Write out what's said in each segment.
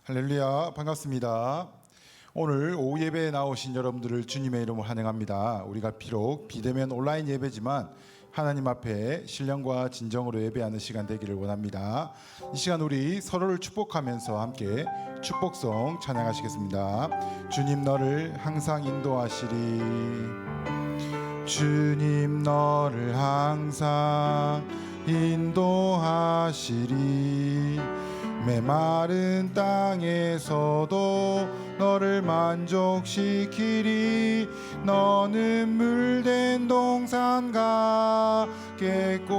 할렐루야, 반갑습니다. 오늘 오후 예배에 나오신 여러분들을 주님의 이름으로 환영합니다. 우리가 비록 비대면 온라인 예배지만 하나님 앞에 신령과 진정으로 예배하는 시간 되기를 원합니다. 이 시간 우리 서로를 축복하면서 함께 축복성 찬양하시겠습니다. 주님 너를 항상 인도하시리. 주님 너를 항상 인도하시리. 메마른 땅에서도 너를 만족시키리. 너는 물된 동산 같겠고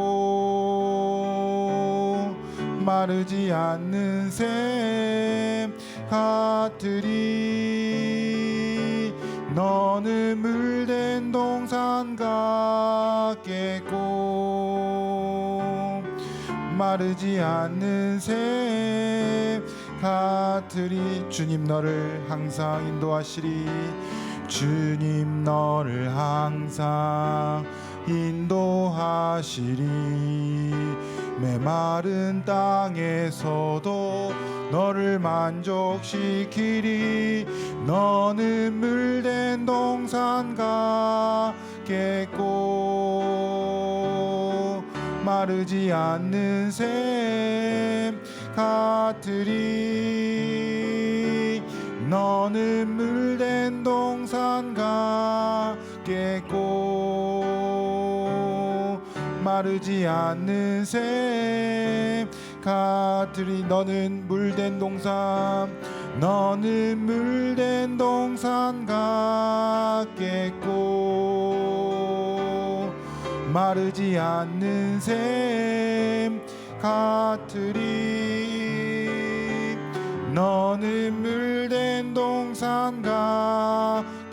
마르지 않는 샘 같으리. 너는 물된 동산 같겠고 마르지 않는 샘 같으리. 주님 너를 항상 인도하시리. 주님 너를 항상 인도하시리. 메마른 땅에서도 너를 만족시키리. 너는 물된 동산 같겠고 마르지 않는 샘 같으리. 너는 물된 동산 같겠고 마르지 않는 샘 같으리. 너는 물된 동산, 너는 물된 동산 같겠고 마르지 않는 샘 같으리. 너는 물된 동산 같겠고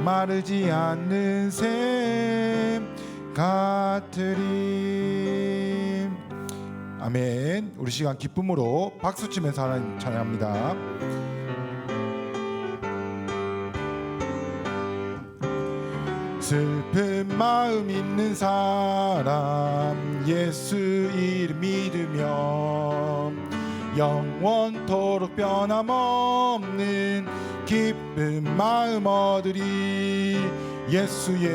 마르지 않는 샘 같으리. 아멘. 우리 시간 기쁨으로 박수치면서 하나님 찬양합니다. 슬픈 마음 있는 사람 예수 이름 믿으며 영원토록 변함없는 기쁜 마음 얻으리. 예수의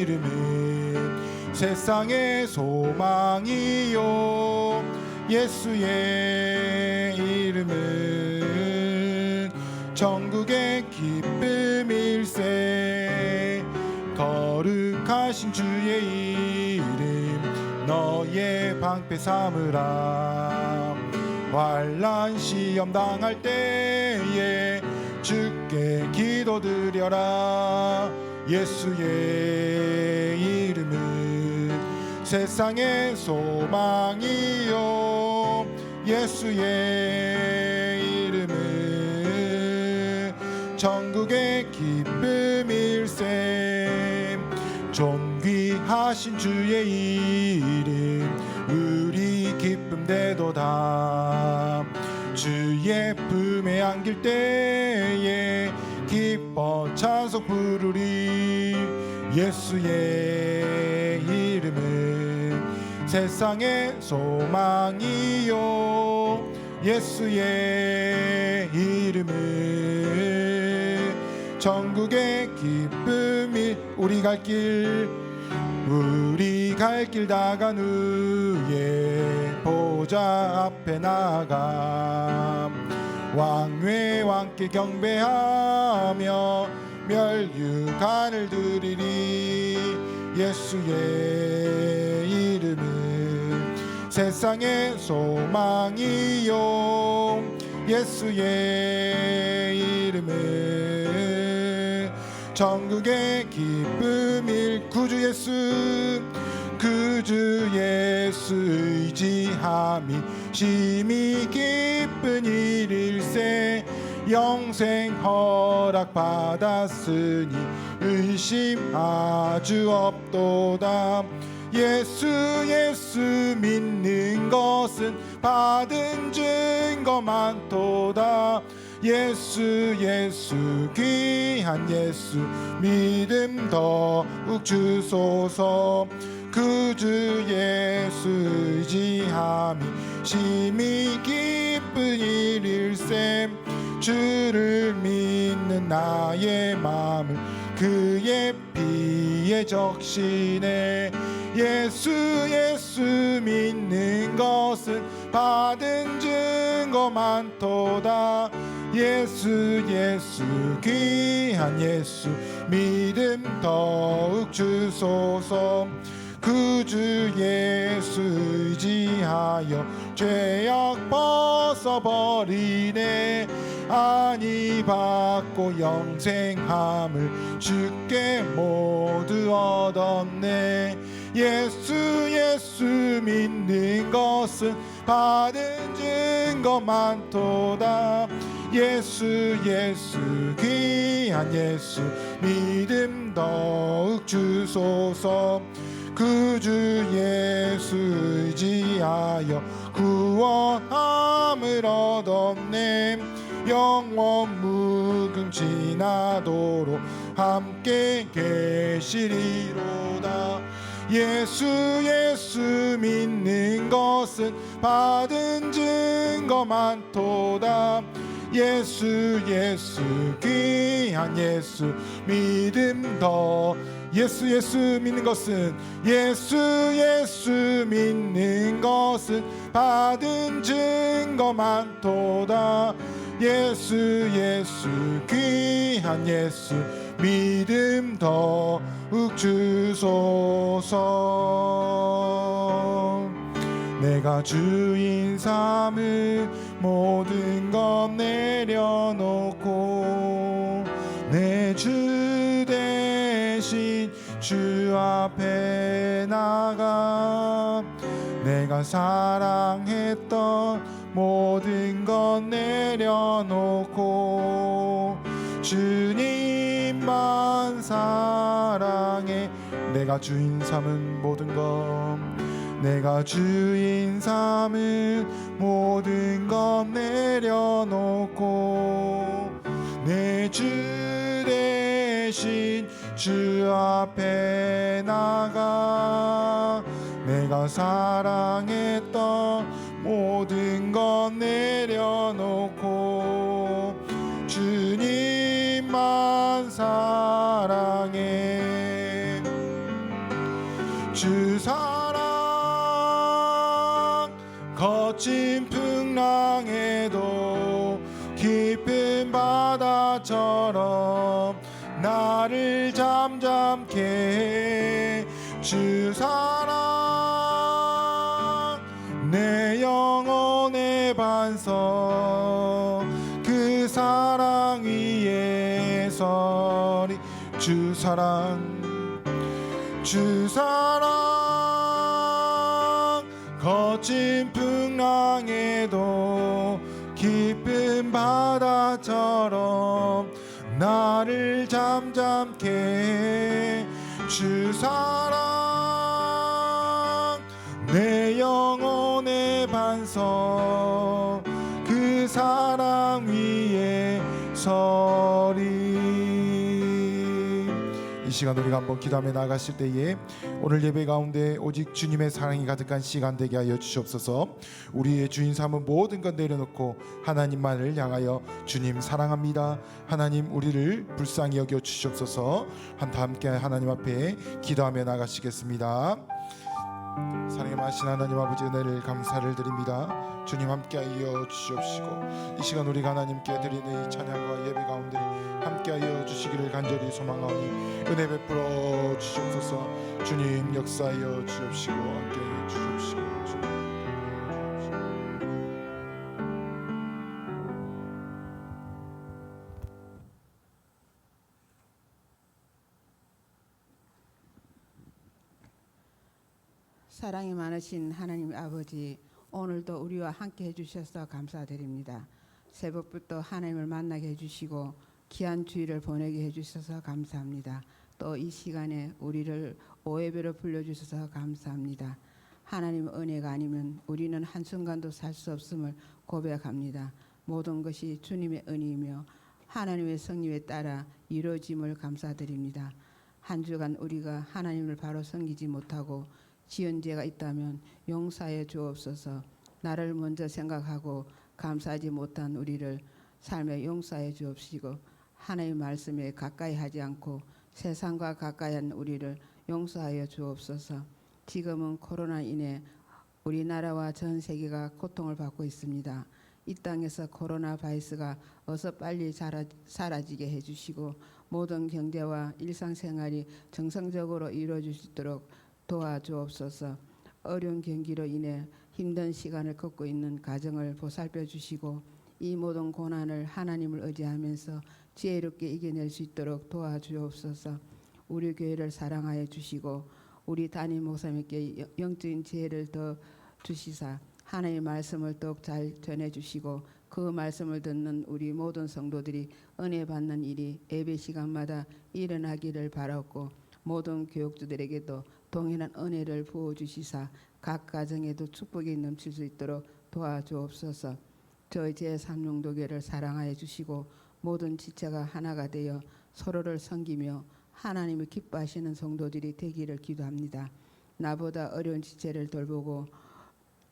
이름은 세상의 소망이요. 예수의 이름은 천국의 기쁨일세. 거룩하신 주의 이름 너의 방패 삼으라. 환난 시험 당할 때에 주께 기도드려라. 예수의 이름은 세상의 소망이요. 예수의 이름은 천국의 기쁨일세. 존귀하신 주의 이름 우리 기쁨 되도다. 주의 품에 안길 때에 기뻐 찬송 부르리. 예수의 이름은 세상의 소망이요. 예수의 이름은 천국의 기쁨이. 우리 갈 길 나간 후에 보좌 앞에 나가 왕의 왕께 경배하며 멸류관을 드리리. 예수의 이름은 세상의 소망이요. 예수의 이름은 천국의 기쁨일. 구주 예수, 구주 예수 의지함이 심히 기쁜 일일세. 영생 허락 받았으니 의심 아주 없도다. 예수 믿는 것은 받은 증거 많도다. 예수 예수 귀한 예수 믿음 더욱 주소서. 그 주 예수 의지함이 심히 기쁜 일일세. 주를 믿는 나의 마음을 그의 피에 적시네. 예수 예수 믿는 것은 받은 증거 많도다. 예수 예수 귀한 예수 믿음 더욱 주소서. 그 주 예수 의지하여 죄악 벗어버리네. 안위 받고 영생함을 주께 모두 얻었네. 예수 예수 믿는 것은 받은 증거 많도다. 예수 예수 귀한 예수 믿음 더욱 주소서. 그 주 예수 의지하여 구원함을 얻었네. 영원 무궁지나도록 함께 계시리로다. 예수 예수 믿는 것은 받은 증거 많도다. 예수 예수 귀한 예수 믿음 더. 예수 예수 믿는 것은 예수 예수 믿는 것은 받은 증거 많도다. 예수 예수 귀한 예수 믿음 더욱 주소서. 내가 주인 삼을 모든 것 내려놓고 내 주 대신 주 앞에 나가. 내가 사랑했던 모든 것 내려놓고 주님만 사랑해. 내가 주인 삼은 모든 것, 내가 주인 삼은 모든 것 내려놓고 내 주 대신 주 앞에 나가. 내가 사랑했던 모든 것 내려놓고 주님만 사랑해. 주 사랑 거친 풍랑에도 깊은 바다처럼 나를 잠잠케 해. 주 사랑 내 영혼의 반석. 그 사랑 위에 서리. 주 사랑 주 사랑 거친 풍랑에도 깊은 바다처럼 나를 잠잠케 해. 주 사랑 내 영혼의 반석. 그 사랑 위에 서리. 이 시간 우리가 한번 기도하며 나가실 때에 오늘 예배 가운데 오직 주님의 사랑이 가득한 시간 되게 하여 주시옵소서. 우리의 주인 삼은 모든 것 내려놓고 하나님만을 향하여 주님 사랑합니다, 하나님 우리를 불쌍히 여겨 주시옵소서. 다 함께 하나님 앞에 기도하며 나가시겠습니다. 사랑의 많으신 하나님 아버지, 은혜를 감사를 드립니다. 주님 함께하여 주시옵시고 이 시간 우리가 하나님께 드리는 이 찬양과 예배 가운데 함께하여 주시기를 간절히 소망하오니 은혜 베풀어 주시옵소서. 주님 역사하여 주옵시고 함께하여 주옵시고. 사랑이 많으신 하나님 아버지, 오늘도 우리와 함께 해주셔서 감사드립니다. 새벽부터 하나님을 만나게 해주시고 귀한 주일을 보내게 해주셔서 감사합니다. 또 이 시간에 우리를 오예배로 불러주셔서 감사합니다. 하나님 은혜가 아니면 우리는 한순간도 살 수 없음을 고백합니다. 모든 것이 주님의 은혜이며 하나님의 성령에 따라 이루어짐을 감사드립니다. 한 주간 우리가 하나님을 바로 섬기지 못하고 지은 죄가 있다면 용서해 주옵소서. 나를 먼저 생각하고 감사하지 못한 우리를 삶에 용서해 주옵시고 하나님의 말씀에 가까이 하지 않고 세상과 가까이한 우리를 용서하여 주옵소서. 지금은 코로나 인해 우리나라와 전 세계가 고통을 받고 있습니다. 이 땅에서 코로나 바이러스가 어서 빨리 사라지게 해주시고 모든 경제와 일상생활이 정상적으로 이루어질 수 있도록 도와주옵소서. 어려운 경기로 인해 힘든 시간을 겪고 있는 가정을 보살펴 주시고 이 모든 고난을 하나님을 의지하면서 지혜롭게 이겨낼 수 있도록 도와주옵소서. 우리 교회를 사랑하여 주시고 우리 담임 목사님께 영적인 지혜를 더 주시사 하나님의 말씀을 더욱 잘 전해주시고 그 말씀을 듣는 우리 모든 성도들이 은혜 받는 일이 예배 시간마다 일어나기를 바라고 모든 교육주들에게도 동일한 은혜를 부어주시사 각 가정에도 축복이 넘칠 수 있도록 도와주옵소서. 저희 제3용도교를 사랑하여 주시고 모든 지체가 하나가 되어 서로를 섬기며 하나님을 기뻐하시는 성도들이 되기를 기도합니다. 나보다 어려운 지체를 돌보고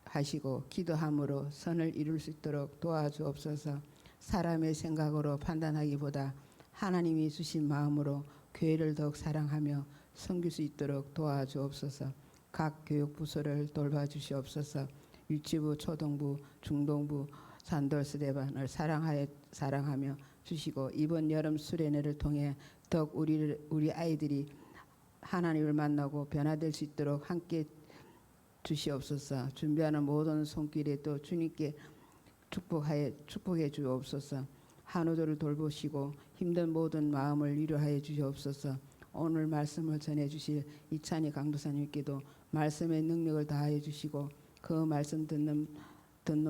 하시고 기도함으로 선을 이룰 수 있도록 도와주옵소서. 사람의 생각으로 판단하기보다 하나님이 주신 마음으로 교회를 더욱 사랑하며 섬길 수 있도록 도와주옵소서. 각 교육부서를 돌봐주시옵소서. 유치부, 초등부, 중등부, 산돌스데반을 사랑하며 주시고 이번 여름 수련회를 통해 더욱 우리 아이들이 하나님을 만나고 변화될 수 있도록 함께 주시옵소서. 준비하는 모든 손길에 또 주님께 축복해 주옵소서. 한우들을 돌보시고 힘든 모든 마음을 위로하여 주시옵소서. 오늘 말씀을 전해 주실 이찬희 강도사님께도 말씀의 능력을 다하여 주시고 그 말씀 듣는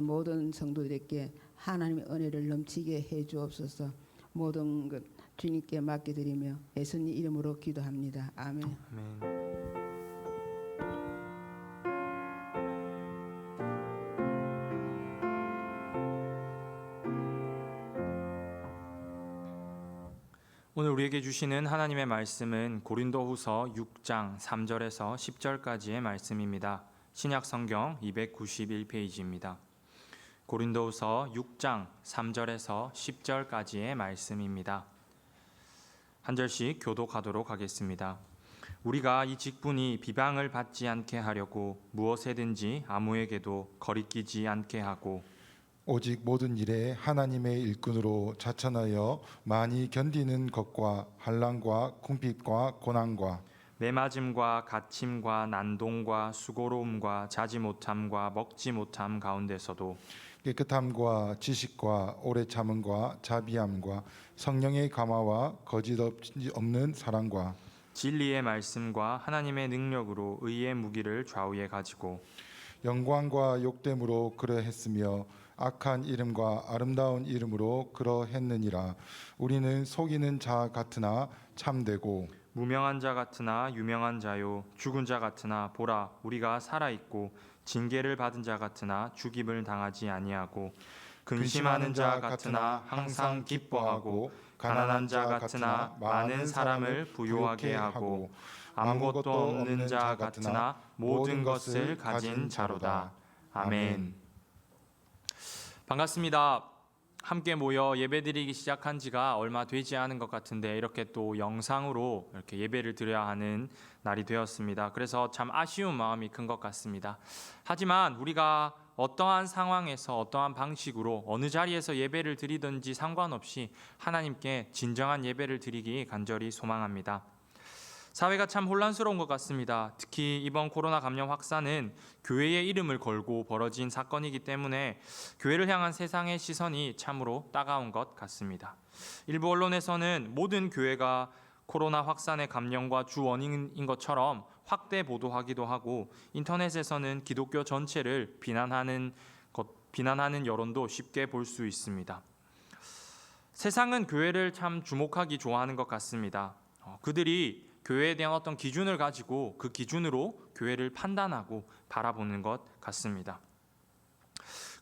모든 성도들에게 하나님의 은혜를 넘치게 해 주옵소서. 모든 것 주님께 맡겨드리며 예수님 이름으로 기도합니다. 아멘. 아멘. 오늘 우리에게 주시는 하나님의 말씀은 고린도후서 6장 3절에서 10절까지의 말씀입니다. 신약 성경 291페이지입니다. 고린도후서 6장 3절에서 10절까지의 말씀입니다. 한 절씩 교독하도록 하겠습니다. 우리가 이 직분이 비방을 받지 않게 하려고 무엇에든지 아무에게도 거리끼지 않게 하고 오직 모든 일에 하나님의 일꾼으로 자천하여 많이 견디는 것과 환난과 궁핍과 고난과 매맞음과 갇힘과 난동과 수고로움과 자지 못함과 먹지 못함 가운데서도 깨끗함과 지식과 오래 참음과 자비함과 성령의 감화와 거짓 없는 사랑과 진리의 말씀과 하나님의 능력으로 의의 무기를 좌우에 가지고 영광과 욕됨으로 그러했으며 악한 이름과 아름다운 이름으로 그러했느니라. 우리는 속이는 자 같으나 참되고 무명한 자 같으나 유명한 자요 죽은 자 같으나 보라 우리가 살아 있고 징계를 받은 자 같으나 죽임을 당하지 아니하고 근심하는 자 같으나 항상 기뻐하고 가난한 자 같으나 많은 사람을 부유하게 하고 아무것도 없는 자 같으나 모든 것을 가진 자로다. 아멘. 반갑습니다. 함께 모여 예배드리기 시작한 지가 얼마 되지 않은 것 같은데 이렇게 또 영상으로 이렇게 예배를 드려야 하는 날이 되었습니다. 그래서 참 아쉬운 마음이 큰 것 같습니다. 하지만 우리가 어떠한 상황에서 어떠한 방식으로 어느 자리에서 예배를 드리든지 상관없이 하나님께 진정한 예배를 드리기 간절히 소망합니다. 사회가 참 혼란스러운 것 같습니다. 특히 이번 코로나 감염 확산은 교회의 이름을 걸고 벌어진 사건이기 때문에 교회를 향한 세상의 시선이 참으로 따가운 것 같습니다. 일부 언론에서는 모든 교회가 코로나 확산의 감염과 주 원인인 것처럼 확대 보도하기도 하고 인터넷에서는 기독교 전체를 비난하는 여론도 쉽게 볼 수 있습니다. 세상은 교회를 참 주목하기 좋아하는 것 같습니다. 그들이 교회에 대한 어떤 기준을 가지고 그 기준으로 교회를 판단하고 바라보는 것 같습니다.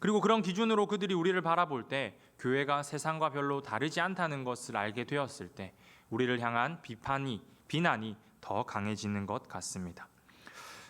그리고 그런 기준으로 그들이 우리를 바라볼 때 교회가 세상과 별로 다르지 않다는 것을 알게 되었을 때 우리를 향한 비난이 더 강해지는 것 같습니다.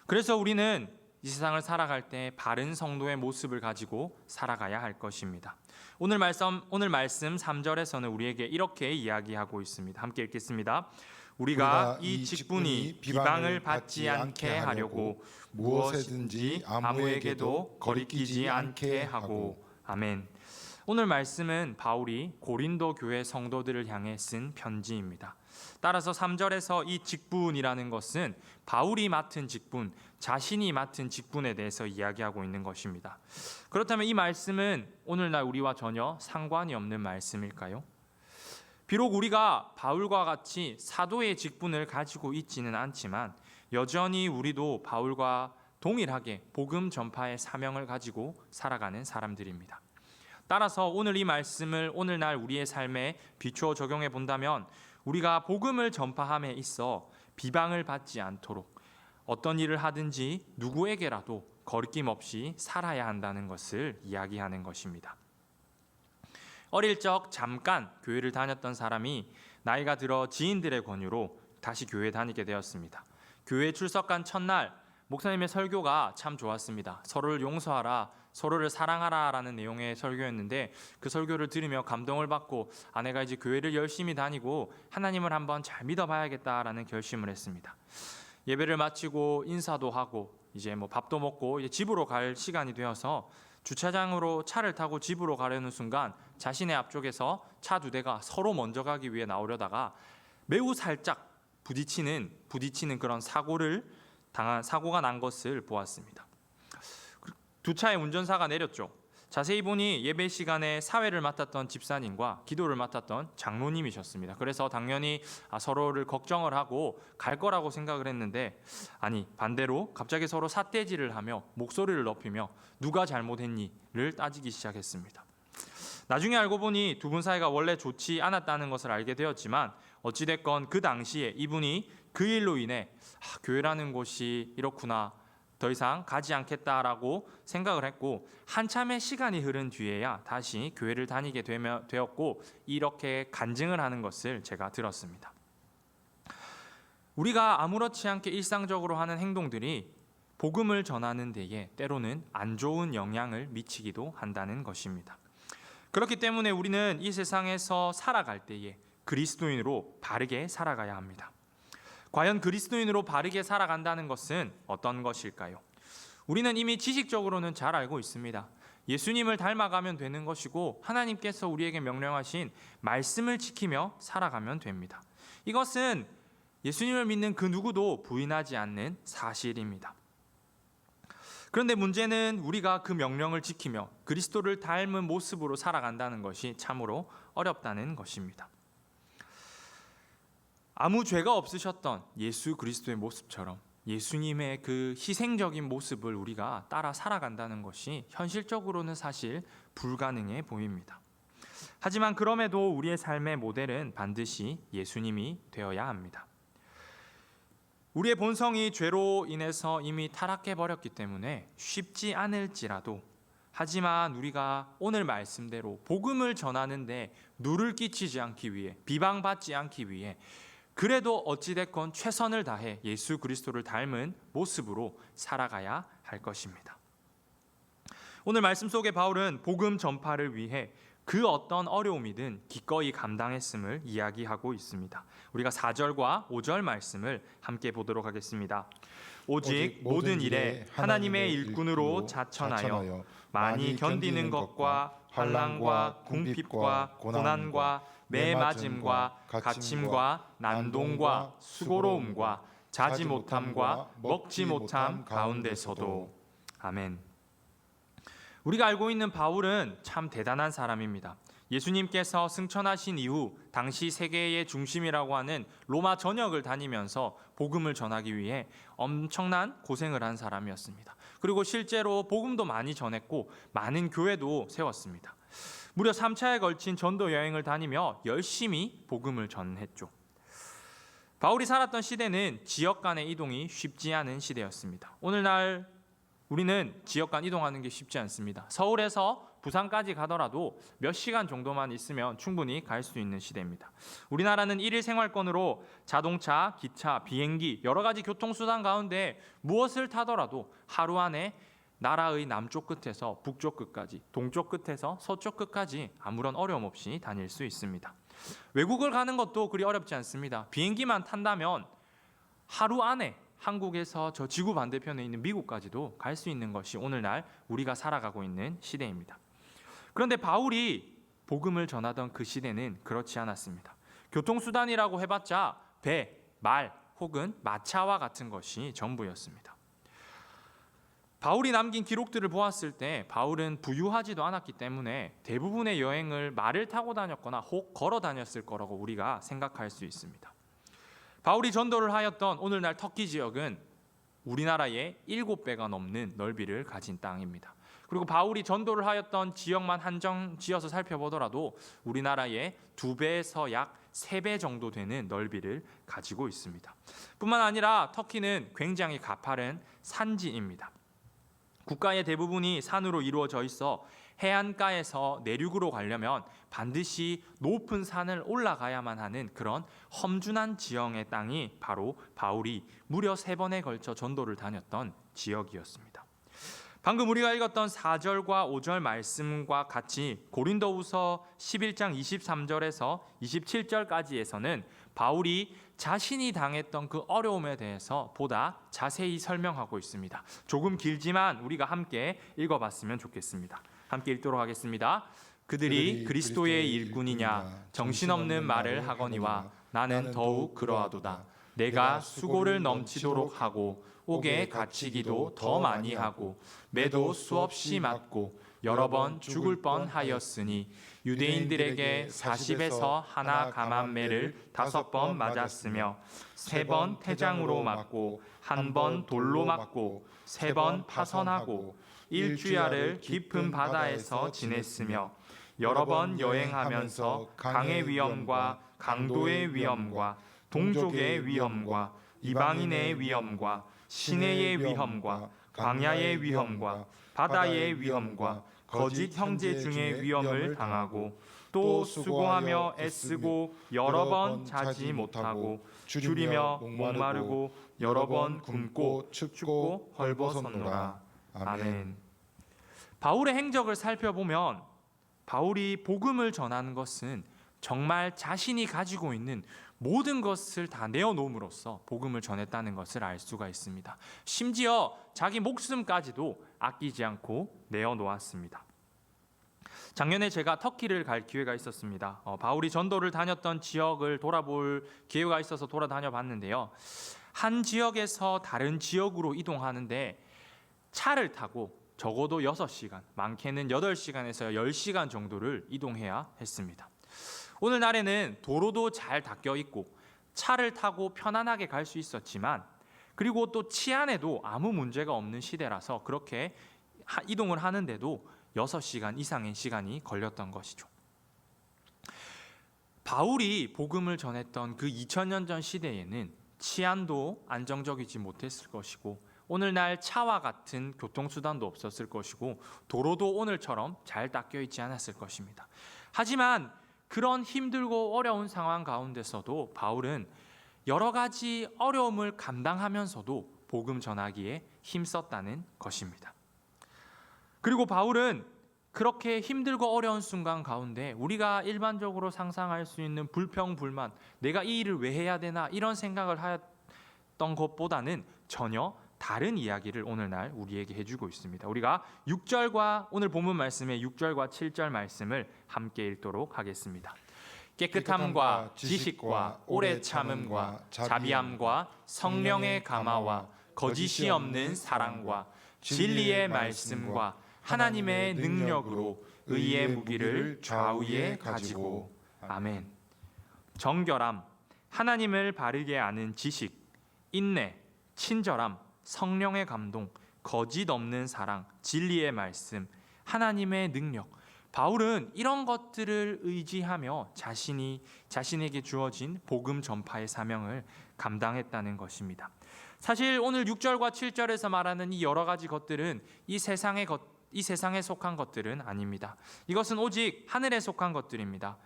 그래서 우리는 이 세상을 살아갈 때 바른 성도의 모습을 가지고 살아가야 할 것입니다. 오늘 말씀 3절에서는 우리에게 이렇게 이야기하고 있습니다. 함께 읽겠습니다. 우리가 이 직분이 비방을 받지 않게 하려고 무엇이든지 아무에게도 거리끼지 않게 하고. 아멘. 오늘 말씀은 바울이 고린도 교회 성도들을 향해 쓴 편지입니다. 따라서 3절에서 이 직분이라는 것은 바울이 맡은 직분, 자신이 맡은 직분에 대해서 이야기하고 있는 것입니다. 그렇다면 이 말씀은 오늘날 우리와 전혀 상관이 없는 말씀일까요? 비록 우리가 바울과 같이 사도의 직분을 가지고 있지는 않지만 여전히 우리도 바울과 동일하게 복음 전파의 사명을 가지고 살아가는 사람들입니다. 따라서 오늘 이 말씀을 오늘날 우리의 삶에 비추어 적용해 본다면 우리가 복음을 전파함에 있어 비방을 받지 않도록 어떤 일을 하든지 누구에게라도 거리낌 없이 살아야 한다는 것을 이야기하는 것입니다. 어릴 적 잠깐 교회를 다녔던 사람이 나이가 들어 지인들의 권유로 다시 교회에 다니게 되었습니다. 교회에 출석한 첫날 목사님의 설교가 참 좋았습니다. 서로를 용서하라, 서로를 사랑하라라는 내용의 설교였는데 그 설교를 들으며 감동을 받고 내가 이제 교회를 열심히 다니고 하나님을 한번 잘 믿어봐야겠다라는 결심을 했습니다. 예배를 마치고 인사도 하고 이제 밥도 먹고 이제 집으로 갈 시간이 되어서 주차장으로 차를 타고 집으로 가려는 순간 자신의 앞쪽에서 차 2대가 서로 먼저 가기 위해 나오려다가 매우 살짝 부딪히는 그런 사고가 난 것을 보았습니다. 두 차의 운전사가 내렸죠. 자세히 보니 예배 시간에 사회를 맡았던 집사님과 기도를 맡았던 장로님이셨습니다. 그래서 당연히 서로를 걱정을 하고 갈 거라고 생각을 했는데 반대로 갑자기 서로 삿대질을 하며 목소리를 높이며 누가 잘못했니를 따지기 시작했습니다. 나중에 알고 보니 두 분 사이가 원래 좋지 않았다는 것을 알게 되었지만 어찌됐건 그 당시에 이분이 그 일로 인해 교회라는 곳이 이렇구나, 더 이상 가지 않겠다라고 생각을 했고 한참의 시간이 흐른 뒤에야 다시 교회를 다니게 되었고 이렇게 간증을 하는 것을 제가 들었습니다. 우리가 아무렇지 않게 일상적으로 하는 행동들이 복음을 전하는 데에 때로는 안 좋은 영향을 미치기도 한다는 것입니다. 그렇기 때문에 우리는 이 세상에서 살아갈 때에 그리스도인으로 바르게 살아가야 합니다. 과연 그리스도인으로 바르게 살아간다는 것은 어떤 것일까요? 우리는 이미 지식적으로는 잘 알고 있습니다. 예수님을 닮아가면 되는 것이고 하나님께서 우리에게 명령하신 말씀을 지키며 살아가면 됩니다. 이것은 예수님을 믿는 그 누구도 부인하지 않는 사실입니다. 그런데 문제는 우리가 그 명령을 지키며 그리스도를 닮은 모습으로 살아간다는 것이 참으로 어렵다는 것입니다. 아무 죄가 없으셨던 예수 그리스도의 모습처럼 예수님의 그 희생적인 모습을 우리가 따라 살아간다는 것이 현실적으로는 사실 불가능해 보입니다. 하지만 그럼에도 우리의 삶의 모델은 반드시 예수님이 되어야 합니다. 우리의 본성이 죄로 인해서 이미 타락해 버렸기 때문에 쉽지 않을지라도 하지만 우리가 오늘 말씀대로 복음을 전하는데 누를 끼치지 않기 위해 비방받지 않기 위해 그래도 어찌됐건 최선을 다해 예수 그리스도를 닮은 모습으로 살아가야 할 것입니다. 오늘 말씀 속에 바울은 복음 전파를 위해 그 어떤 어려움이든 기꺼이 감당했음을 이야기하고 있습니다. 우리가 4절과 5절 말씀을 함께 보도록 하겠습니다. 오직 모든 일에 하나님의 일꾼으로 자천하여 많이 견디는 것과 환난과 궁핍과 고난과 매맞음과 갇힘과 난동과 수고로움과 자지 못함과 먹지 못함 가운데서도. 아멘. 우리가 알고 있는 바울은 참 대단한 사람입니다. 예수님께서 승천하신 이후 당시 세계의 중심이라고 하는 로마 전역을 다니면서 복음을 전하기 위해 엄청난 고생을 한 사람이었습니다. 그리고 실제로 복음도 많이 전했고 많은 교회도 세웠습니다. 무려 3차에 걸친 전도 여행을 다니며 열심히 복음을 전했죠. 바울이 살았던 시대는 지역 간의 이동이 쉽지 않은 시대였습니다. 오늘날 우리는 지역 간 이동하는 게 쉽지 않습니다. 서울에서 부산까지 가더라도 몇 시간 정도만 있으면 충분히 갈 수 있는 시대입니다. 우리나라는 일일 생활권으로 자동차, 기차, 비행기 여러 가지 교통수단 가운데 무엇을 타더라도 하루 안에 나라의 남쪽 끝에서 북쪽 끝까지, 동쪽 끝에서 서쪽 끝까지 아무런 어려움 없이 다닐 수 있습니다. 외국을 가는 것도 그리 어렵지 않습니다. 비행기만 탄다면 하루 안에 한국에서 저 지구 반대편에 있는 미국까지도 갈 수 있는 것이 오늘날 우리가 살아가고 있는 시대입니다. 그런데 바울이 복음을 전하던 그 시대는 그렇지 않았습니다. 교통수단이라고 해봤자 배, 말 혹은 마차와 같은 것이 전부였습니다. 바울이 남긴 기록들을 보았을 때 바울은 부유하지도 않았기 때문에 대부분의 여행을 말을 타고 다녔거나 혹 걸어 다녔을 거라고 우리가 생각할 수 있습니다. 바울이 전도를 하였던 오늘날 터키 지역은 우리나라의 7배가 넘는 넓이를 가진 땅입니다. 그리고 바울이 전도를 하였던 지역만 한정 지어서 살펴보더라도 우리나라의 2배에서 약 3배 정도 되는 넓이를 가지고 있습니다. 뿐만 아니라 터키는 굉장히 가파른 산지입니다. 국가의 대부분이 산으로 이루어져 있어 해안가에서 내륙으로 가려면 반드시 높은 산을 올라가야만 하는 그런 험준한 지형의 땅이 바로 바울이 무려 3번에 걸쳐 전도를 다녔던 지역이었습니다. 방금 우리가 읽었던 4절과 5절 말씀과 같이 고린도후서 11장 23절에서 27절까지에서는 바울이 자신이 당했던 그 어려움에 대해서 보다 자세히 설명하고 있습니다. 조금 길지만 우리가 함께 읽어봤으면 좋겠습니다. 함께 읽도록 하겠습니다. 그들이 그리스도의 일꾼이냐 정신없는 말을 하거니와 나는 더욱 그러하도다. 내가 수고를 넘치도록 하고 옥에 갇히기도 더 많이 하고 매도 수없이 맞고 여러 번 죽을 뻔하였으니 유대인들에게 40에서 하나 감한매를 5번 맞았으며 3번 태장으로 맞고 1번 돌로 맞고 3번 파선하고 일주야를 깊은 바다에서 지냈으며 여러 번 여행하면서 강의 위험과 강도의 위험과 동족의 위험과 이방인의 위험과 시내의 위험과 광야의 위험과 바다의 위험과 거짓 형제 중의 위험을 당하고 또 수고하며 애쓰고 여러 번 자지 못하고 줄이며 목마르고 여러 번 굶고 춥고 헐벗었노라. 아멘. 바울의 행적을 살펴보면 바울이 복음을 전하는 것은 정말 자신이 가지고 있는 모든 것을 다 내어놓음으로써 복음을 전했다는 것을 알 수가 있습니다. 심지어 자기 목숨까지도 아끼지 않고 내어놓았습니다. 작년에 제가 터키를 갈 기회가 있었습니다. 바울이 전도를 다녔던 지역을 돌아볼 기회가 있어서 돌아다녀 봤는데요. 한 지역에서 다른 지역으로 이동하는데 차를 타고 적어도 6시간, 많게는 8시간에서 10시간 정도를 이동해야 했습니다. 오늘날에는 도로도 잘 닦여 있고 차를 타고 편안하게 갈 수 있었지만 그리고 또 치안에도 아무 문제가 없는 시대라서 그렇게 이동을 하는데도 6시간 이상의 시간이 걸렸던 것이죠. 바울이 복음을 전했던 그 2000년 전 시대에는 치안도 안정적이지 못했을 것이고 오늘날 차와 같은 교통수단도 없었을 것이고 도로도 오늘처럼 잘 닦여 있지 않았을 것입니다. 하지만 그런 힘들고 어려운 상황 가운데서도 바울은 여러 가지 어려움을 감당하면서도 복음 전하기에 힘썼다는 것입니다. 그리고 바울은 그렇게 힘들고 어려운 순간 가운데 우리가 일반적으로 상상할 수 있는 불평, 불만, 내가 이 일을 왜 해야 되나 이런 생각을 하였던 것보다는 전혀 다른 이야기를 오늘날 우리에게 해주고 있습니다. 우리가 6절과 오늘 본문 말씀의 6절과 7절 말씀을 함께 읽도록 하겠습니다. 깨끗함과 지식과 오래 참음과 자비함과 성령의 감화와 거짓이 없는 사랑과 진리의 말씀과 하나님의 능력으로 의의 무기를 좌우에 가지고 아멘. 정결함, 하나님을 바르게 아는 지식, 인내, 친절함, 성령의 감동, 거짓 없는 사랑, 진리의 말씀, 하나님의 능력. 바울은 이런 것들을 의지하며 자신에게 주어진 복음 전파의 사명을 감당했다는 것입니다. 사실 오늘 6절과 7절에서 말하는 이 여러 가지 것들은 이 세상에 속한 것들은 아닙니다. 이것은 오직 하늘에 속한 것들입니다.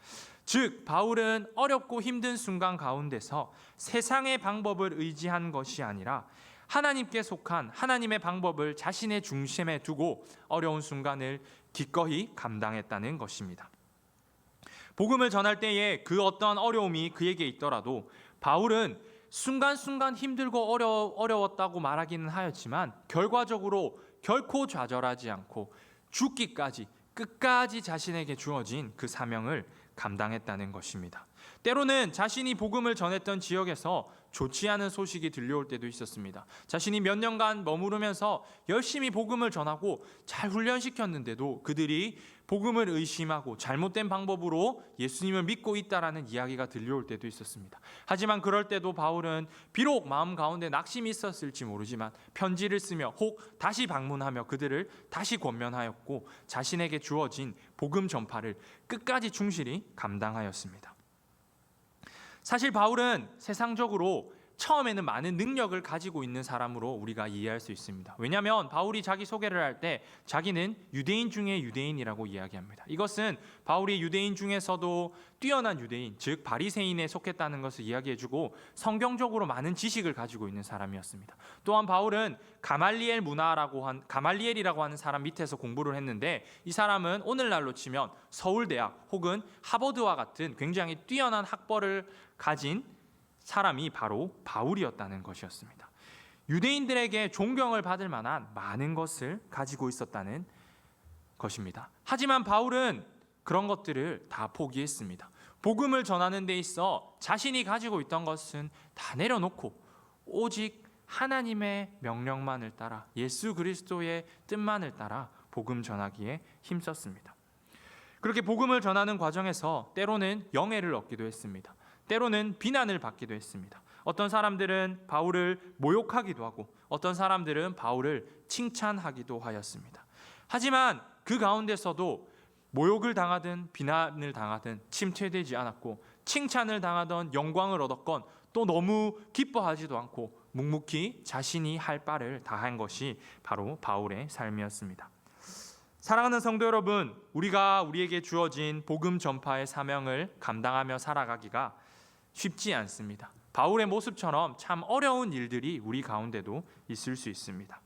즉 바울은 어렵고 힘든 순간 가운데서 세상의 방법을 의지한 것이 아니라 하나님께 속한 하나님의 방법을 자신의 중심에 두고 어려운 순간을 기꺼이 감당했다는 것입니다. 복음을 전할 때에 그 어떠한 어려움이 그에게 있더라도 바울은 순간순간 힘들고 어려웠다고 말하기는 하였지만 결과적으로 결코 좌절하지 않고 죽기까지 끝까지 자신에게 주어진 그 사명을 감당했다는 것입니다. 때로는 자신이 복음을 전했던 지역에서 좋지 않은 소식이 들려올 때도 있었습니다. 자신이 몇 년간 머무르면서 열심히 복음을 전하고 잘 훈련시켰는데도 그들이 복음을 의심하고 잘못된 방법으로 예수님을 믿고 있다라는 이야기가 들려올 때도 있었습니다. 하지만 그럴 때도 바울은 비록 마음 가운데 낙심이 있었을지 모르지만 편지를 쓰며 혹 다시 방문하며 그들을 다시 권면하였고 자신에게 주어진 복음 전파를 끝까지 충실히 감당하였습니다. 사실 바울은 세상적으로 처음에는 많은 능력을 가지고 있는 사람으로 우리가 이해할 수 있습니다. 왜냐하면 바울이 자기 소개를 할 때 자기는 유대인 중에 유대인이라고 이야기합니다. 이것은 바울이 유대인 중에서도 뛰어난 유대인, 즉 바리새인에 속했다는 것을 이야기해주고 성경적으로 많은 지식을 가지고 있는 사람이었습니다. 또한 바울은 가말리엘이라고 하는 사람 밑에서 공부를 했는데 이 사람은 오늘날로 치면 서울대학 혹은 하버드와 같은 굉장히 뛰어난 학벌을 가진 사람이 바로 바울이었다는 것이었습니다. 유대인들에게 존경을 받을 만한 많은 것을 가지고 있었다는 것입니다. 하지만 바울은 그런 것들을 다 포기했습니다. 복음을 전하는 데 있어 자신이 가지고 있던 것은 다 내려놓고 오직 하나님의 명령만을 따라 예수 그리스도의 뜻만을 따라 복음 전하기에 힘썼습니다. 그렇게 복음을 전하는 과정에서 때로는 영예를 얻기도 했습니다. 때로는 비난을 받기도 했습니다. 어떤 사람들은 바울을 모욕하기도 하고 어떤 사람들은 바울을 칭찬하기도 하였습니다. 하지만 그 가운데서도 모욕을 당하든 비난을 당하든 침체되지 않았고 칭찬을 당하던 영광을 얻었건 또 너무 기뻐하지도 않고 묵묵히 자신이 할 바를 다한 것이 바로 바울의 삶이었습니다. 사랑하는 성도 여러분, 우리가 우리에게 주어진 복음 전파의 사명을 감당하며 살아가기가 쉽지 않습니다. 바울의 모습처럼 참 어려운 일들이 우리 가운데도 있을 수 있습니다.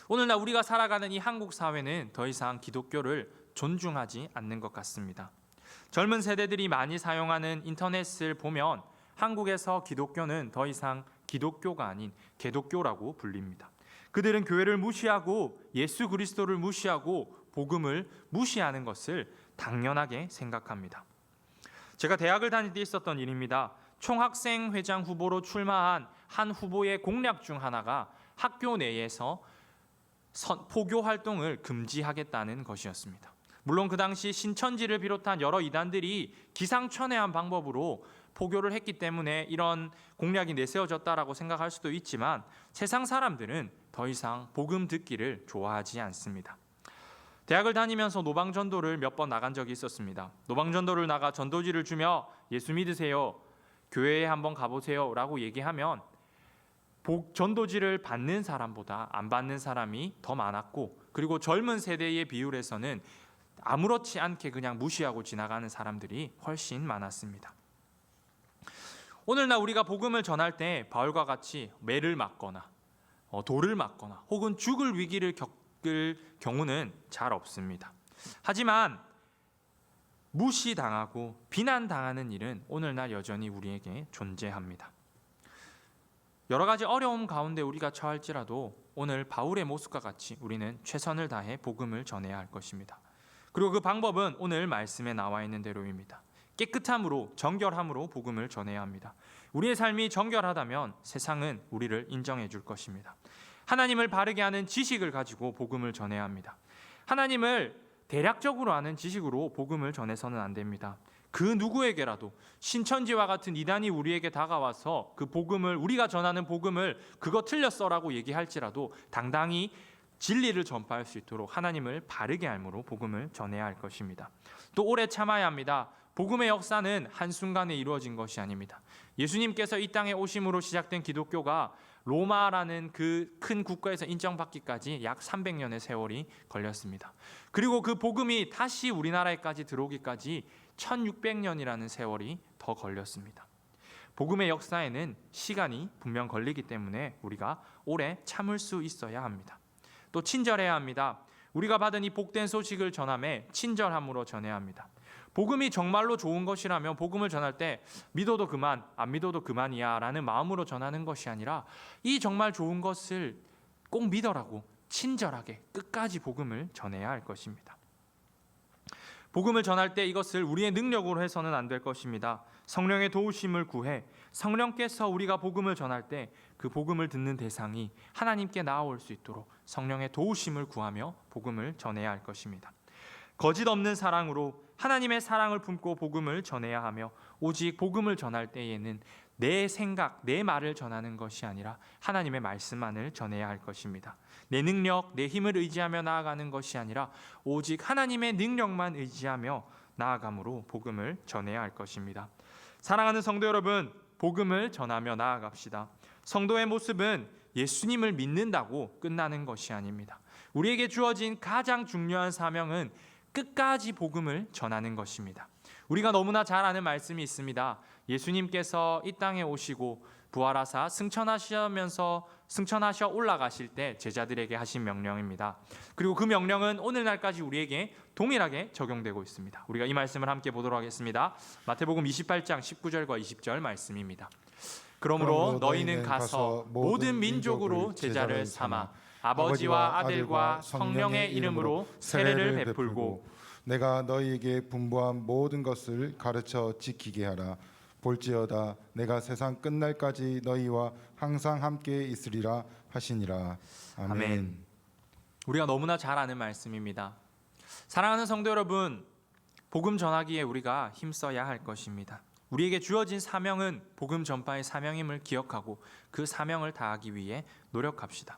오늘날 우리가 살아가는 이 한국 사회는 더 이상 기독교를 존중하지 않는 것 같습니다. 젊은 세대들이 많이 사용하는 인터넷을 보면 한국에서 기독교는 더 이상 기독교가 아닌 개독교라고 불립니다. 그들은 교회를 무시하고 예수 그리스도를 무시하고 복음을 무시하는 것을 당연하게 생각합니다. 제가 대학을 다닐 때 있었던 일입니다. 총학생회장 후보로 출마한 한 후보의 공약 중 하나가 학교 내에서 포교 활동을 금지하겠다는 것이었습니다. 물론 그 당시 신천지를 비롯한 여러 이단들이 기상천외한 방법으로 포교를 했기 때문에 이런 공약이 내세워졌다라고 생각할 수도 있지만 세상 사람들은 더 이상 복음 듣기를 좋아하지 않습니다. 대학을 다니면서 노방전도를 몇 번 나간 적이 있었습니다. 노방전도를 나가 전도지를 주며 예수 믿으세요, 교회에 한번 가보세요 라고 얘기하면 전도지를 받는 사람보다 안 받는 사람이 더 많았고 그리고 젊은 세대의 비율에서는 아무렇지 않게 그냥 무시하고 지나가는 사람들이 훨씬 많았습니다. 오늘날 우리가 복음을 전할 때 바울과 같이 매를 맞거나 돌을 맞거나 혹은 죽을 위기를 겪을 경우는 잘 없습니다. 하지만 무시당하고 비난당하는 일은 오늘날 여전히 우리에게 존재합니다. 여러 가지 어려움 가운데 우리가 처할지라도 오늘 바울의 모습과 같이 우리는 최선을 다해 복음을 전해야 할 것입니다. 그리고 그 방법은 오늘 말씀에 나와 있는 대로입니다. 깨끗함으로 정결함으로 복음을 전해야 합니다. 우리의 삶이 정결하다면 세상은 우리를 인정해 줄 것입니다. 하나님을 바르게 하는 지식을 가지고 복음을 전해야 합니다. 하나님을 대략적으로 아는 지식으로 복음을 전해서는 안 됩니다. 그 누구에게라도 신천지와 같은 이단이 우리에게 다가와서 그 복음을 우리가 전하는 복음을 그거 틀렸어라고 얘기할지라도 당당히 진리를 전파할 수 있도록 하나님을 바르게 알므로 복음을 전해야 할 것입니다. 또 오래 참아야 합니다. 복음의 역사는 한순간에 이루어진 것이 아닙니다. 예수님께서 이 땅에 오심으로 시작된 기독교가 로마라는 그 큰 국가에서 인정받기까지 약 300년의 세월이 걸렸습니다. 그리고 그 복음이 다시 우리나라에까지 들어오기까지 1600년이라는 세월이 더 걸렸습니다. 복음의 역사에는 시간이 분명 걸리기 때문에 우리가 오래 참을 수 있어야 합니다. 또 친절해야 합니다. 우리가 받은 이 복된 소식을 전함에 친절함으로 전해야 합니다. 복음이 정말로 좋은 것이라면 복음을 전할 때 믿어도 그만, 안 믿어도 그만이야 라는 마음으로 전하는 것이 아니라 이 정말 좋은 것을 꼭 믿어라고 친절하게 끝까지 복음을 전해야 할 것입니다. 복음을 전할 때 이것을 우리의 능력으로 해서는 안 될 것입니다. 성령의 도우심을 구해 성령께서 우리가 복음을 전할 때 그 복음을 듣는 대상이 하나님께 나아올 수 있도록 성령의 도우심을 구하며 복음을 전해야 할 것입니다. 거짓 없는 사랑으로 하나님의 사랑을 품고 복음을 전해야 하며 오직 복음을 전할 때에는 내 생각, 내 말을 전하는 것이 아니라 하나님의 말씀만을 전해야 할 것입니다. 내 능력, 내 힘을 의지하며 나아가는 것이 아니라 오직 하나님의 능력만 의지하며 나아감으로 복음을 전해야 할 것입니다. 사랑하는 성도 여러분, 복음을 전하며 나아갑시다. 성도의 모습은 예수님을 믿는다고 끝나는 것이 아닙니다. 우리에게 주어진 가장 중요한 사명은 끝까지 복음을 전하는 것입니다. 우리가 너무나 잘 아는 말씀이 있습니다. 예수님께서 이 땅에 오시고 부활하사 승천하셔 올라가실 때 제자들에게 하신 명령입니다. 그리고 그 명령은 오늘날까지 우리에게 동일하게 적용되고 있습니다. 우리가 이 말씀을 함께 보도록 하겠습니다. 마태복음 28장 19절과 20절 말씀입니다. 그러므로 너희는 가서 모든 민족으로 제자를 삼아 아버지와 아들과 성령의 이름으로 세례를 베풀고 내가 너희에게 분부한 모든 것을 가르쳐 지키게 하라. 볼지어다 내가 세상 끝날까지 너희와 항상 함께 있으리라 하시니라. 아멘. 우리가 너무나 잘 아는 말씀입니다. 사랑하는 성도 여러분, 복음 전하기에 우리가 힘써야 할 것입니다. 우리에게 주어진 사명은 복음 전파의 사명임을 기억하고 그 사명을 다하기 위해 노력합시다.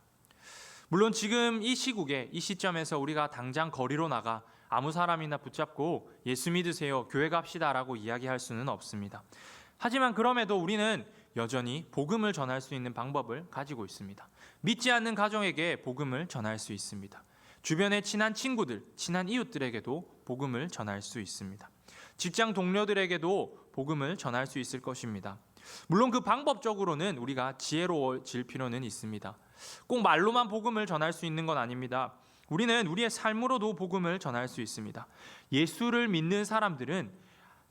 물론 지금 이 시국에 이 시점에서 우리가 당장 거리로 나가 아무 사람이나 붙잡고 예수 믿으세요, 교회 갑시다라고 이야기할 수는 없습니다. 하지만 그럼에도 우리는 여전히 복음을 전할 수 있는 방법을 가지고 있습니다. 믿지 않는 가정에게 복음을 전할 수 있습니다. 주변의 친한 친구들, 친한 이웃들에게도 복음을 전할 수 있습니다. 직장 동료들에게도 복음을 전할 수 있을 것입니다. 물론 그 방법적으로는 우리가 지혜로워질 필요는 있습니다. 꼭 말로만 복음을 전할 수 있는 건 아닙니다. 우리는 우리의 삶으로도 복음을 전할 수 있습니다. 예수를 믿는 사람들은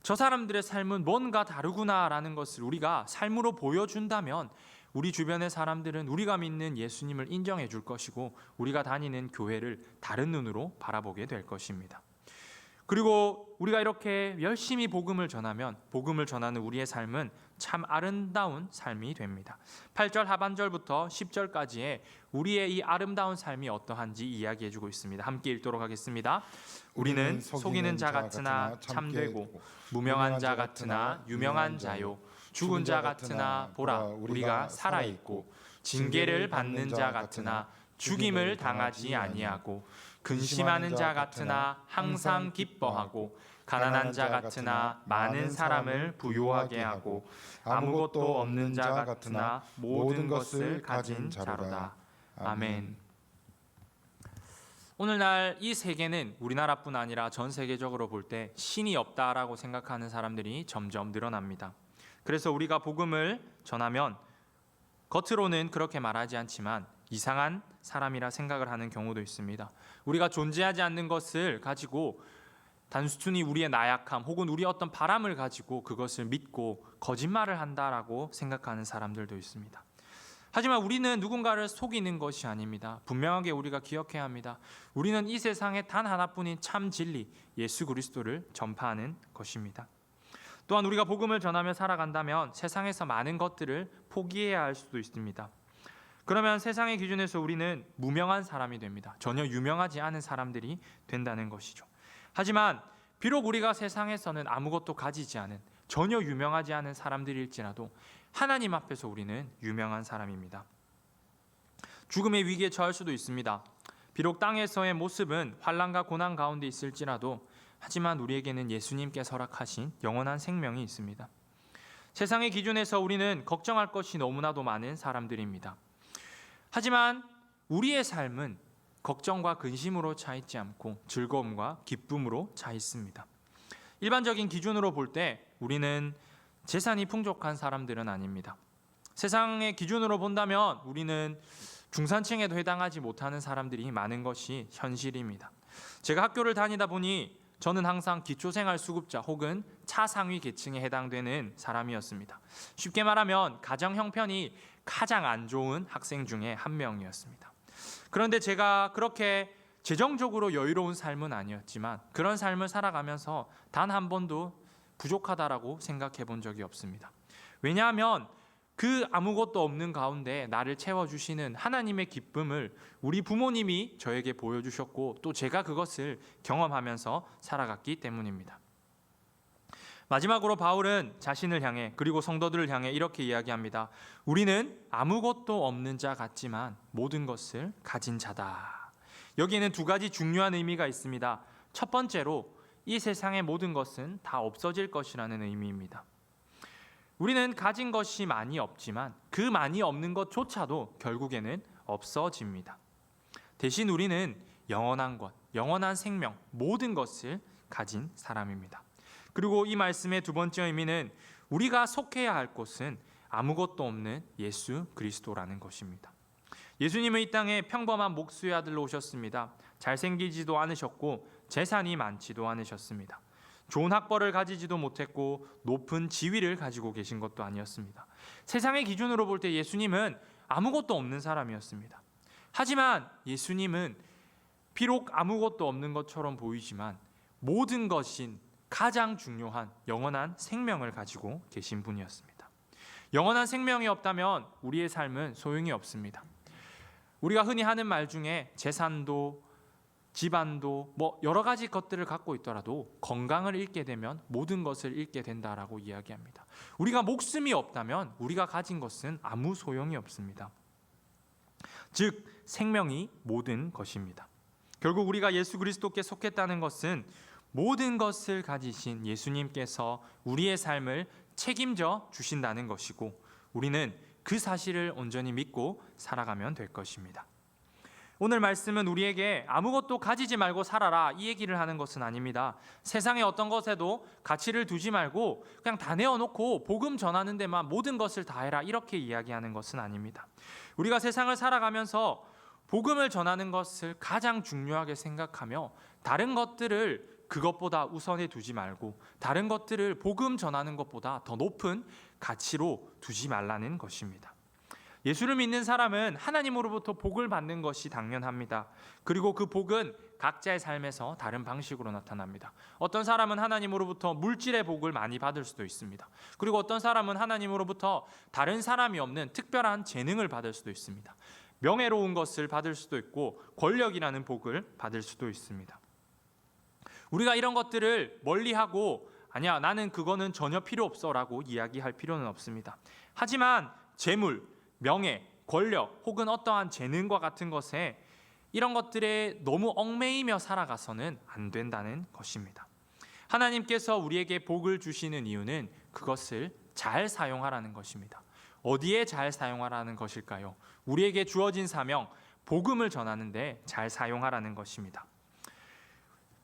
저 사람들의 삶은 뭔가 다르구나라는 것을 우리가 삶으로 보여준다면 우리 주변의 사람들은 우리가 믿는 예수님을 인정해 줄 것이고 우리가 다니는 교회를 다른 눈으로 바라보게 될 것입니다. 그리고 우리가 이렇게 열심히 복음을 전하면 복음을 전하는 우리의 삶은 참 아름다운 삶이 됩니다. 8절 하반절부터 10절까지의 우리의 이 아름다운 삶이 어떠한지 이야기해 주고 있습니다. 함께 읽도록 하겠습니다. 우리는 속이는 자 같으나 참되고 무명한 자 같으나 유명한 자요 죽은 자 같으나 보라 우리가 살아있고 징계를 받는 자 같으나 죽임을 당하지 아니하고 근심하는 자 같으나 항상 기뻐하고 가난한 자 같으나 많은 사람을 부유하게 하고 아무것도 없는 자 같으나 모든 것을 가진 자로다. 아멘. 오늘날 이 세계는 우리나라뿐 아니라 전 세계적으로 볼 때 신이 없다라고 생각하는 사람들이 점점 늘어납니다. 그래서 우리가 복음을 전하면 겉으로는 그렇게 말하지 않지만 이상한 사람이라 생각을 하는 경우도 있습니다. 우리가 존재하지 않는 것을 가지고 단순히 우리의 나약함 혹은 우리의 어떤 바람을 가지고 그것을 믿고 거짓말을 한다라고 생각하는 사람들도 있습니다. 하지만 우리는 누군가를 속이는 것이 아닙니다. 분명하게 우리가 기억해야 합니다. 우리는 이 세상에 단 하나뿐인 참 진리 예수 그리스도를 전파하는 것입니다. 또한 우리가 복음을 전하며 살아간다면 세상에서 많은 것들을 포기해야 할 수도 있습니다. 그러면 세상의 기준에서 우리는 무명한 사람이 됩니다. 전혀 유명하지 않은 사람들이 된다는 것이죠. 하지만 비록 우리가 세상에서는 아무것도 가지지 않은 전혀 유명하지 않은 사람들일지라도 하나님 앞에서 우리는 유명한 사람입니다. 죽음의 위기에 처할 수도 있습니다. 비록 땅에서의 모습은 환난과 고난 가운데 있을지라도 하지만 우리에게는 예수님께서 허락하신 영원한 생명이 있습니다. 세상의 기준에서 우리는 걱정할 것이 너무나도 많은 사람들입니다. 하지만 우리의 삶은 걱정과 근심으로 차 있지 않고 즐거움과 기쁨으로 차 있습니다. 일반적인 기준으로 볼 때 우리는 재산이 풍족한 사람들은 아닙니다. 세상의 기준으로 본다면 우리는 중산층에도 해당하지 못하는 사람들이 많은 것이 현실입니다. 제가 학교를 다니다 보니 저는 항상 기초생활수급자 혹은 차상위 계층에 해당되는 사람이었습니다. 쉽게 말하면 가정 형편이 가장 안 좋은 학생 중에 한 명이었습니다. 그런데 제가 그렇게 재정적으로 여유로운 삶은 아니었지만 그런 삶을 살아가면서 단 한 번도 부족하다라고 생각해 본 적이 없습니다. 왜냐하면 그 아무것도 없는 가운데 나를 채워주시는 하나님의 기쁨을 우리 부모님이 저에게 보여주셨고 또 제가 그것을 경험하면서 살아갔기 때문입니다. 마지막으로 바울은 자신을 향해 그리고 성도들을 향해 이렇게 이야기합니다. 우리는 아무것도 없는 자 같지만 모든 것을 가진 자다. 여기에는 두 가지 중요한 의미가 있습니다. 첫 번째로 이 세상의 모든 것은 다 없어질 것이라는 의미입니다. 우리는 가진 것이 많이 없지만 그 많이 없는 것조차도 결국에는 없어집니다. 대신 우리는 영원한 것, 영원한 생명, 모든 것을 가진 사람입니다. 그리고 이 말씀의 두 번째 의미는 우리가 속해야 할 곳은 아무것도 없는 예수 그리스도라는 것입니다. 예수님은 이 땅에 평범한 목수의 아들로 오셨습니다. 잘생기지도 않으셨고 재산이 많지도 않으셨습니다. 좋은 학벌을 가지지도 못했고 높은 지위를 가지고 계신 것도 아니었습니다. 세상의 기준으로 볼 때 예수님은 아무것도 없는 사람이었습니다. 하지만 예수님은 비록 아무것도 없는 것처럼 보이지만 모든 것인 가장 중요한 영원한 생명을 가지고 계신 분이었습니다. 영원한 생명이 없다면 우리의 삶은 소용이 없습니다. 우리가 흔히 하는 말 중에 재산도 집안도 여러 가지 것들을 갖고 있더라도 건강을 잃게 되면 모든 것을 잃게 된다라고 이야기합니다. 우리가 목숨이 없다면 우리가 가진 것은 아무 소용이 없습니다. 즉 생명이 모든 것입니다. 결국 우리가 예수 그리스도께 속했다는 것은 모든 것을 가지신 예수님께서 우리의 삶을 책임져 주신다는 것이고 우리는 그 사실을 온전히 믿고 살아가면 될 것입니다. 오늘 말씀은 우리에게 아무것도 가지지 말고 살아라 이 얘기를 하는 것은 아닙니다. 세상의 어떤 것에도 가치를 두지 말고 그냥 다 내어놓고 복음 전하는 데만 모든 것을 다 해라 이렇게 이야기하는 것은 아닙니다. 우리가 세상을 살아가면서 복음을 전하는 것을 가장 중요하게 생각하며 다른 것들을 그것보다 우선에 두지 말고 다른 것들을 복음 전하는 것보다 더 높은 가치로 두지 말라는 것입니다. 예수를 믿는 사람은 하나님으로부터 복을 받는 것이 당연합니다. 그리고 그 복은 각자의 삶에서 다른 방식으로 나타납니다. 어떤 사람은 하나님으로부터 물질의 복을 많이 받을 수도 있습니다. 그리고 어떤 사람은 하나님으로부터 다른 사람이 없는 특별한 재능을 받을 수도 있습니다. 명예로운 것을 받을 수도 있고 권력이라는 복을 받을 수도 있습니다. 우리가 이런 것들을 멀리하고 아니야 나는 그거는 전혀 필요 없어라고 이야기할 필요는 없습니다. 하지만 재물, 명예, 권력 혹은 어떠한 재능과 같은 것에 이런 것들에 너무 얽매이며 살아가서는 안 된다는 것입니다. 하나님께서 우리에게 복을 주시는 이유는 그것을 잘 사용하라는 것입니다. 어디에 잘 사용하라는 것일까요? 우리에게 주어진 사명, 복음을 전하는데 잘 사용하라는 것입니다.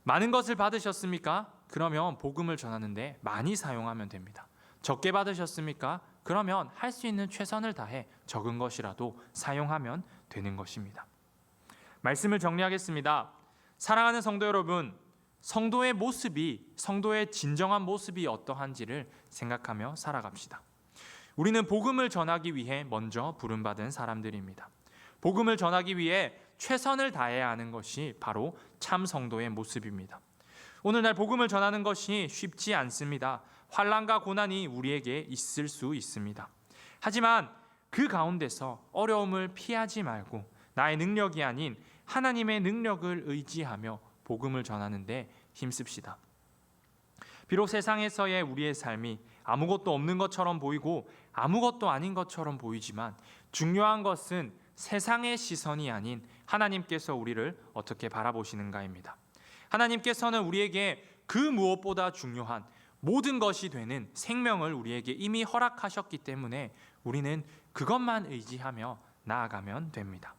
많은 것을 받으셨습니까? 그러면 복음을 전하는데 많이 사용하면 됩니다. 적게 받으셨습니까? 그러면 할 수 있는 최선을 다해 적은 것이라도 사용하면 되는 것입니다. 말씀을 정리하겠습니다. 사랑하는 성도 여러분, 성도의 모습이 성도의 진정한 모습이 어떠한지를 생각하며 살아갑시다. 우리는 복음을 전하기 위해 먼저 부름받은 사람들입니다. 복음을 전하기 위해 최선을 다해야 하는 것이 바로 참 성도의 모습입니다. 오늘날 복음을 전하는 것이 쉽지 않습니다. 환난과 고난이 우리에게 있을 수 있습니다. 하지만 그 가운데서 어려움을 피하지 말고 나의 능력이 아닌 하나님의 능력을 의지하며 복음을 전하는 데 힘씁시다. 비록 세상에서의 우리의 삶이 아무것도 없는 것처럼 보이고 아무것도 아닌 것처럼 보이지만 중요한 것은 세상의 시선이 아닌 하나님께서 우리를 어떻게 바라보시는가입니다. 하나님께서는 우리에게 그 무엇보다 중요한 모든 것이 되는 생명을 우리에게 이미 허락하셨기 때문에 우리는 그것만 의지하며 나아가면 됩니다.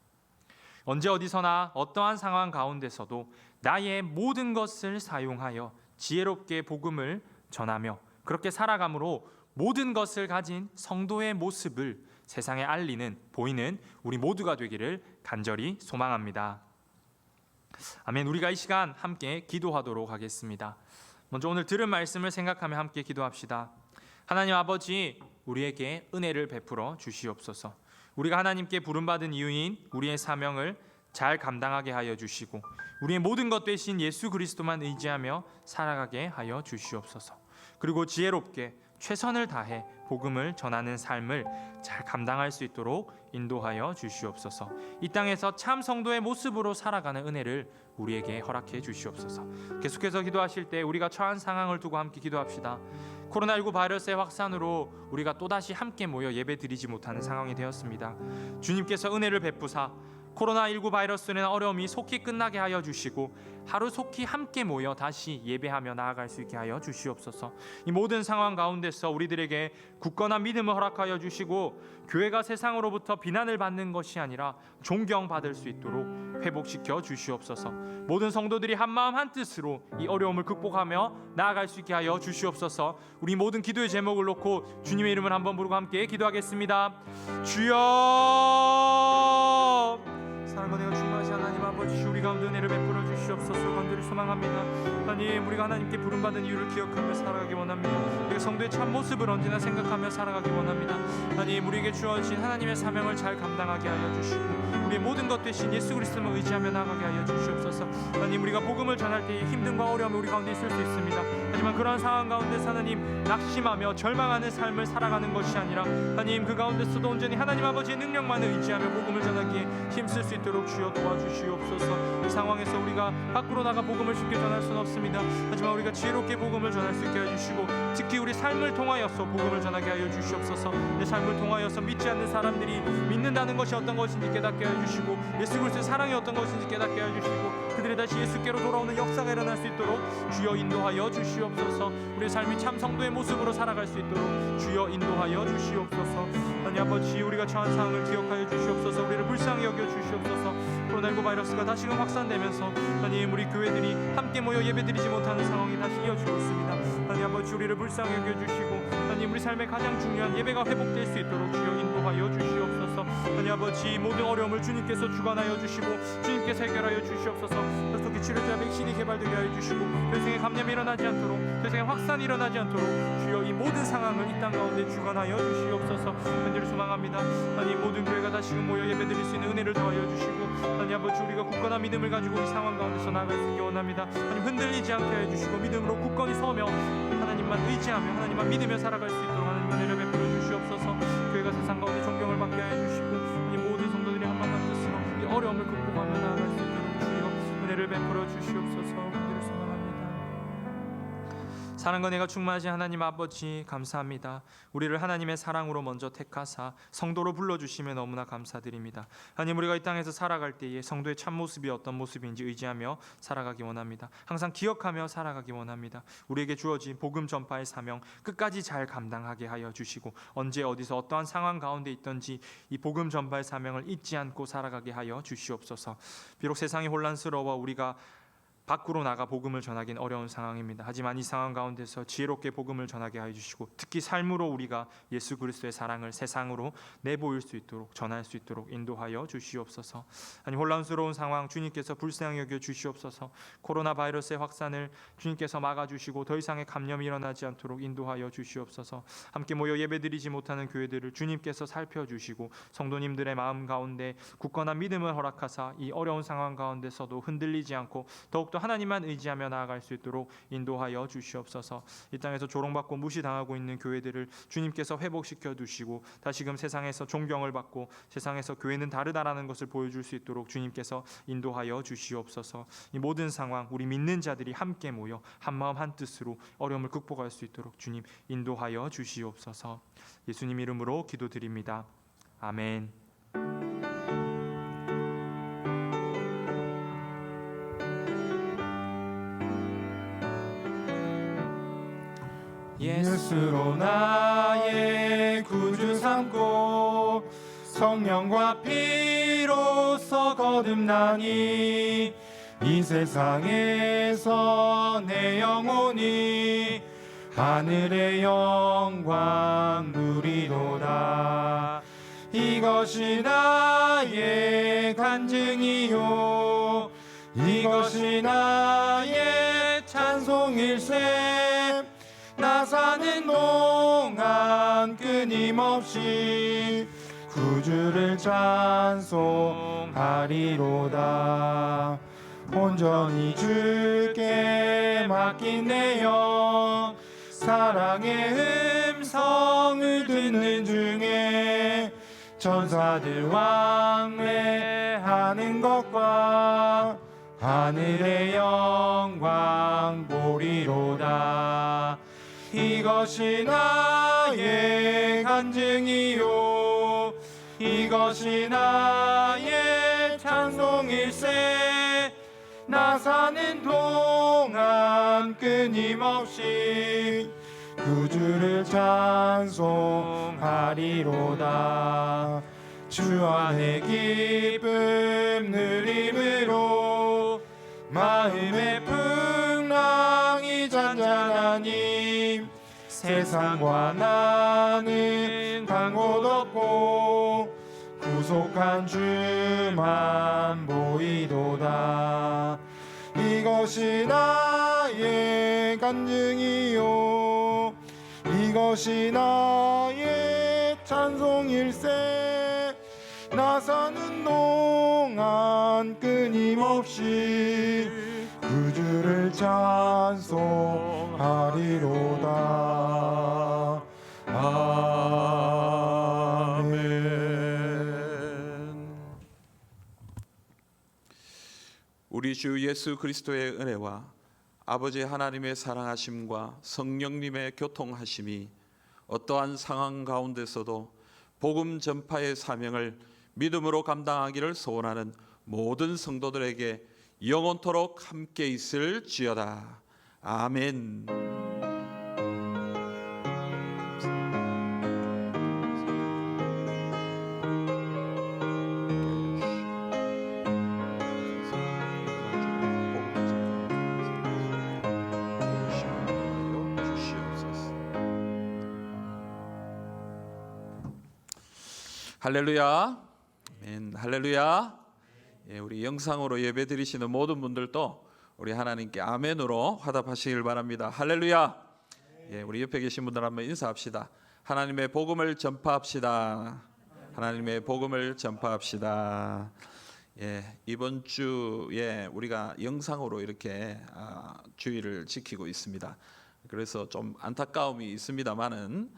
언제 어디서나 어떠한 상황 가운데서도 나의 모든 것을 사용하여 지혜롭게 복음을 전하며 그렇게 살아감으로 모든 것을 가진 성도의 모습을 세상에 알리는, 보이는 우리 모두가 되기를 간절히 소망합니다. 아멘. 우리가 이 시간 함께 기도하도록 하겠습니다. 먼저 오늘 들은 말씀을 생각하며 함께 기도합시다. 하나님 아버지, 우리에게 은혜를 베풀어 주시옵소서. 우리가 하나님께 부름받은 이유인 우리의 사명을 잘 감당하게 하여 주시고 우리의 모든 것 되신 예수 그리스도만 의지하며 살아가게 하여 주시옵소서. 그리고 지혜롭게 최선을 다해 복음을 전하는 삶을 잘 감당할 수 있도록 인도하여 주시옵소서. 이 땅에서 참 성도의 모습으로 살아가는 은혜를 우리에게 허락해 주시옵소서. 계속해서 기도하실 때 우리가 처한 상황을 두고 함께 기도합시다. 코로나19 바이러스의 확산으로 우리가 또다시 함께 모여 예배드리지 못하는 상황이 되었습니다. 주님께서 은혜를 베푸사 코로나19 바이러스는 어려움이 속히 끝나게 하여 주시고 하루 속히 함께 모여 다시 예배하며 나아갈 수 있게 하여 주시옵소서. 이 모든 상황 가운데서 우리들에게 굳건한 믿음을 허락하여 주시고 교회가 세상으로부터 비난을 받는 것이 아니라 존경받을 수 있도록 회복시켜 주시옵소서. 모든 성도들이 한마음 한뜻으로 이 어려움을 극복하며 나아갈 수 있게 하여 주시옵소서. 우리 모든 기도의 제목을 놓고 주님의 이름을 한번 부르고 함께 기도하겠습니다. 주여, 사랑과 내가 충만하신 하나님 아버지, 우리 가운데 은혜를 베풀어 주시옵소서. 간절히 소망합니다. 하나님, 우리가 하나님께 부름받은 이유를 기억하며 살아가기 원합니다. 우리가 성도의 참 모습을 언제나 생각하며 살아가기 원합니다. 하나님, 우리에게 주어진 하나님의 사명을 잘 감당하게 하여 주시고 우리의 모든 것 되신 예수 그리스도를 의지하며 나아가게 하여 주시옵소서. 하나님, 우리가 복음을 전할 때에 힘듦과 어려움이 우리 가운데 있을 수 있습니다. 하지만 그러한 상황 가운데서 하나님 낙심하며 절망하는 삶을 살아가는 것이 아니라 하나님 그 가운데서도 온전히 하나님 아버지의 능력만을 의지하며 복음을 전하기에 힘쓸 수 있도록 주여 도와주시옵소서. 이 상황에서 우리가 밖으로 나가 복음을 쉽게 전할 수는 없습니다. 하지만 우리가 지혜롭게 복음을 전할 수 있게 해주시고 특히 우리 삶을 통하여서 복음을 전하게 하여 주시옵소서. 내 삶을 통하여서 믿지 않는 사람들이 믿는다는 것이 어떤 것인지 깨닫게 하여 주시고 예수 그리스도의 사랑이 어떤 것인지 깨닫게 하여 주시고 그들이 다시 예수께로 돌아오는 역사가 일어날 수 있도록 주여 인도하여 주시옵소서. 우리의 삶이 참 성도의 모습으로 살아갈 수 있도록 주여 인도하여 주시옵소서. 하나님 아버지, 우리가 처한 상황을 기억하여 주시옵소서. 우리를 불쌍히 여겨 주시옵소서. 코로나19 바이러스가 다시금 확산되면서 하나님 우리 교회들이 함께 모여 예배드리지 못하는 상황이 다시 이어지고 있습니다. 하나님 아버지, 우리를 불쌍히 여겨주시고 하나님 우리 삶의 가장 중요한 예배가 회복될 수 있도록 주여 인도하여 주시옵소서. 하나님 아버지, 모든 어려움을 주님께서 주관하여 주시고 주님께서 해결하여 주시옵소서. 특히 치료자 백신이 개발되게 하여 주시고 더 이상의 감염이 일어나지 않도록, 더 이상의 확산이 일어나지 않도록 주여 이 모든 상황을 이 땅 가운데 주관하여 주시옵소서. 간절히 소망합니다. 하나님, 모든 교회가 다시금 모여 예배드릴 수 있는 은혜를 더하여 주시고 하나님 아버지, 우리가 굳건한 믿음을 가지고 이 상황 가운데서 나아갈 수 있게 원합니다. 하나님, 흔들리지 않게 해주시고 믿음으로 굳건히 서며 하나님만 의지하며 하나님만 믿으며 살아갈 수 있도록 하나님 은혜를 베풀어 주시옵소서. 교회가 세상 가운데 존경을 받게 해주시고 하나님 모든 성도들이 한마음 뜻으로 이 어려움을 극복하며 나아갈 수 있도록 주여 은혜를 베풀어 주시옵소서. 간절히 소망합니다. 사랑과 내가 충만하신 하나님 아버지, 감사합니다. 우리를 하나님의 사랑으로 먼저 택하사 성도로 불러주시며 너무나 감사드립니다. 하나님, 우리가 이 땅에서 살아갈 때에 성도의 참모습이 어떤 모습인지 의지하며 살아가기 원합니다. 항상 기억하며 살아가기 원합니다. 우리에게 주어진 복음 전파의 사명 끝까지 잘 감당하게 하여 주시고 언제 어디서 어떠한 상황 가운데 있든지 이 복음 전파의 사명을 잊지 않고 살아가게 하여 주시옵소서. 비록 세상이 혼란스러워 우리가 밖으로 나가 복음을 전하기는 어려운 상황입니다. 하지만 이 상황 가운데서 지혜롭게 복음을 전하게 하여 주시고 특히 삶으로 우리가 예수 그리스도의 사랑을 세상으로 내보일 수 있도록 전할 수 있도록 인도하여 주시옵소서. 아니 혼란스러운 상황 주님께서 불쌍히 여겨 주시옵소서. 코로나 바이러스의 확산을 주님께서 막아주시고 더 이상의 감염이 일어나지 않도록 인도하여 주시옵소서. 함께 모여 예배드리지 못하는 교회들을 주님께서 살펴주시고 성도님들의 마음 가운데 굳건한 믿음을 허락하사 이 어려운 상황 가운데서도 흔들리지 않고 더욱더 하나님만 의지하며 나아갈 수 있도록 인도하여 주시옵소서. 이 땅에서 조롱받고 무시당하고 있는 교회들을 주님께서 회복시켜 두시고 다시금 세상에서 존경을 받고 세상에서 교회는 다르다라는 것을 보여줄 수 있도록 주님께서 인도하여 주시옵소서. 이 모든 상황 우리 믿는 자들이 함께 모여 한마음 한뜻으로 어려움을 극복할 수 있도록 주님 인도하여 주시옵소서. 예수님 이름으로 기도드립니다. 아멘. 스스로 나의 구주 삼고 성령과 피로써 거듭나니 이 세상에서 내 영혼이 하늘의 영광 누리도다. 이것이 나의 간증이요 이것이 나의 찬송일세. 나 사는 동안 끊임없이 구주를 찬송하리로다. 온전히 주께 맡긴 내 영 사랑의 음성을 듣는 중에 천사들 왕래하는 것과 하늘의 영광 보리로다. 이것이 나의 간증이요 이것이 나의 찬송일세. 나 사는 동안 끊임없이 구주를 찬송하리로다. 주 안에 기쁨 누림으로 마음의 풍랑이 잔잔하니 세상과 나는 간 곳 없고 구속한 주만 보이도다. 이것이 나의 간증이요 이것이 나의 찬송일세. 나 사는 동안 끊임없이 구주를 찬송하리로다. 아멘. 우리 주 예수 그리스도의 은혜와 아버지 하나님의 사랑하심과 성령님의 교통하심이 어떠한 상황 가운데서도 복음 전파의 사명을 믿음으로 감당하기를 소원하는 모든 성도들에게 영원토록 함께 있을지어다. 아멘. 할렐루야. 아멘. 할렐루야. 예, 우리 영상으로 예배 드리시는 모든 분들도 우리 하나님께 아멘으로 화답하시길 바랍니다. 할렐루야. 예, 우리 옆에 계신 분들 한번 인사합시다. 하나님의 복음을 전파합시다. 하나님의 복음을 전파합시다. 예, 이번 주에 우리가 영상으로 이렇게 주의를 지키고 있습니다. 그래서 좀 안타까움이 있습니다만은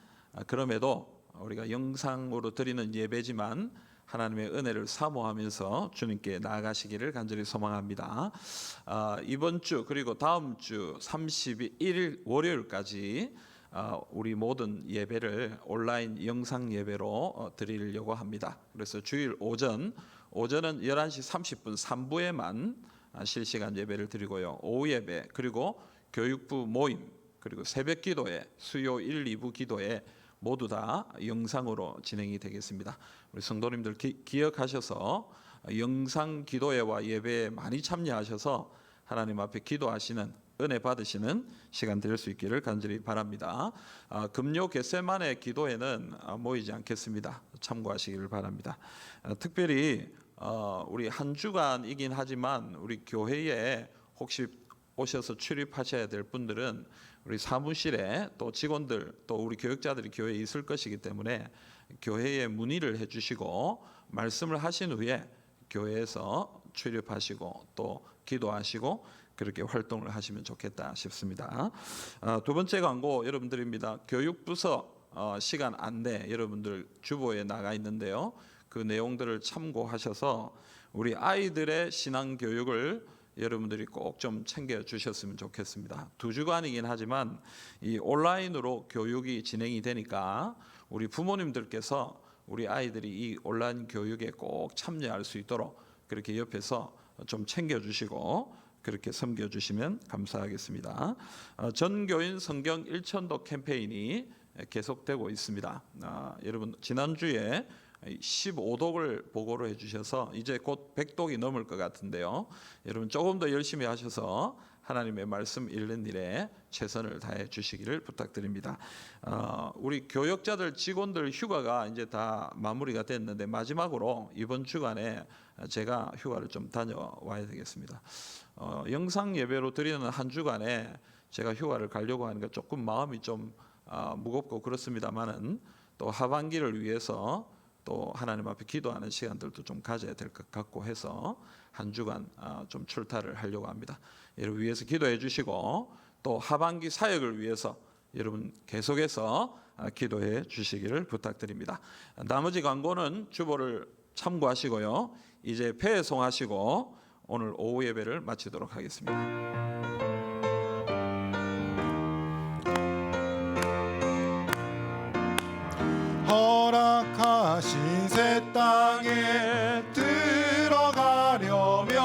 그럼에도 우리가 영상으로 드리는 예배지만 하나님의 은혜를 사모하면서 주님께 나아가시기를 간절히 소망합니다. 이번 주 그리고 다음 주 31일 월요일까지 우리 모든 예배를 온라인 영상 예배로 드리려고 합니다. 그래서 주일 오전은 11시 30분 3부에만 실시간 예배를 드리고요. 오후 예배 그리고 교육부 모임 그리고 새벽 기도회 수요 1, 2부 기도회 모두 다 영상으로 진행이 되겠습니다. 우리 성도님들 기억하셔서 영상 기도회와 예배에 많이 참여하셔서 하나님 앞에 기도하시는 은혜 받으시는 시간 될 수 있기를 간절히 바랍니다. 금요 겟세마네 기도회는 모이지 않겠습니다. 참고하시기를 바랍니다. 특별히 우리 한 주간이긴 하지만 우리 교회에 혹시 오셔서 출입하셔야 될 분들은 우리 사무실에 또 직원들 또 우리 교육자들이 교회에 있을 것이기 때문에 교회에 문의를 해주시고 말씀을 하신 후에 교회에서 출입하시고 또 기도하시고 그렇게 활동을 하시면 좋겠다 싶습니다. 두 번째 광고 여러분들입니다. 교육부서 시간 안내 여러분들 주보에 나가 있는데요. 그 내용들을 참고하셔서 우리 아이들의 신앙 교육을 여러분들이 꼭 좀 챙겨 주셨으면 좋겠습니다. 2주간이긴 하지만 이 온라인으로 교육이 진행이 되니까 우리 부모님들께서 우리 아이들이 이 온라인 교육에 꼭 참여할 수 있도록 그렇게 옆에서 좀 챙겨 주시고 그렇게 섬겨주시면 감사하겠습니다. 전교인 성경 1천독 캠페인이 계속되고 있습니다. 여러분 지난주에 15독을 보고를 해주셔서 이제 곧 100독이 넘을 것 같은데요. 여러분 조금 더 열심히 하셔서 하나님의 말씀 읽는 일에 최선을 다해 주시기를 부탁드립니다. 우리 교역자들 직원들 휴가가 이제 다 마무리가 됐는데 마지막으로 이번 주간에 제가 휴가를 좀 다녀와야 되겠습니다. 영상 예배로 드리는 한 주간에 제가 휴가를 가려고 하니까 조금 마음이 좀 무겁고 그렇습니다만은 또 하반기를 위해서 또 하나님 앞에 기도하는 시간들도 좀 가져야 될 것 같고 해서 한 주간 좀 출타를 하려고 합니다. 여러분 위해서 기도해 주시고 또 하반기 사역을 위해서 여러분 계속해서 기도해 주시기를 부탁드립니다. 나머지 광고는 주보를 참고하시고요. 이제 배송하시고 오늘 오후 예배를 마치도록 하겠습니다. 허락하신 새 땅에 들어가려면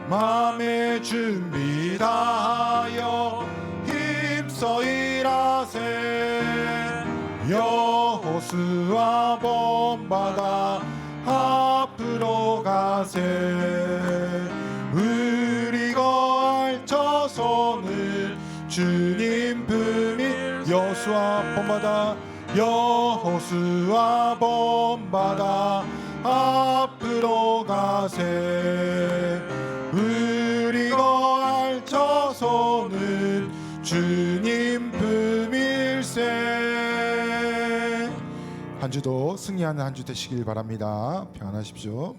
마음의 준비 다하여 힘써 일하세. 여호수아 본받아 앞으로 가세. 우리 거할 저손을 주님 품이 여호수아 본받아 여호수아 본받아 앞으로 가세. 우리 거할 저손은 주님 품일세. 한 주도 승리하는 한 주 되시길 바랍니다. 평안하십시오.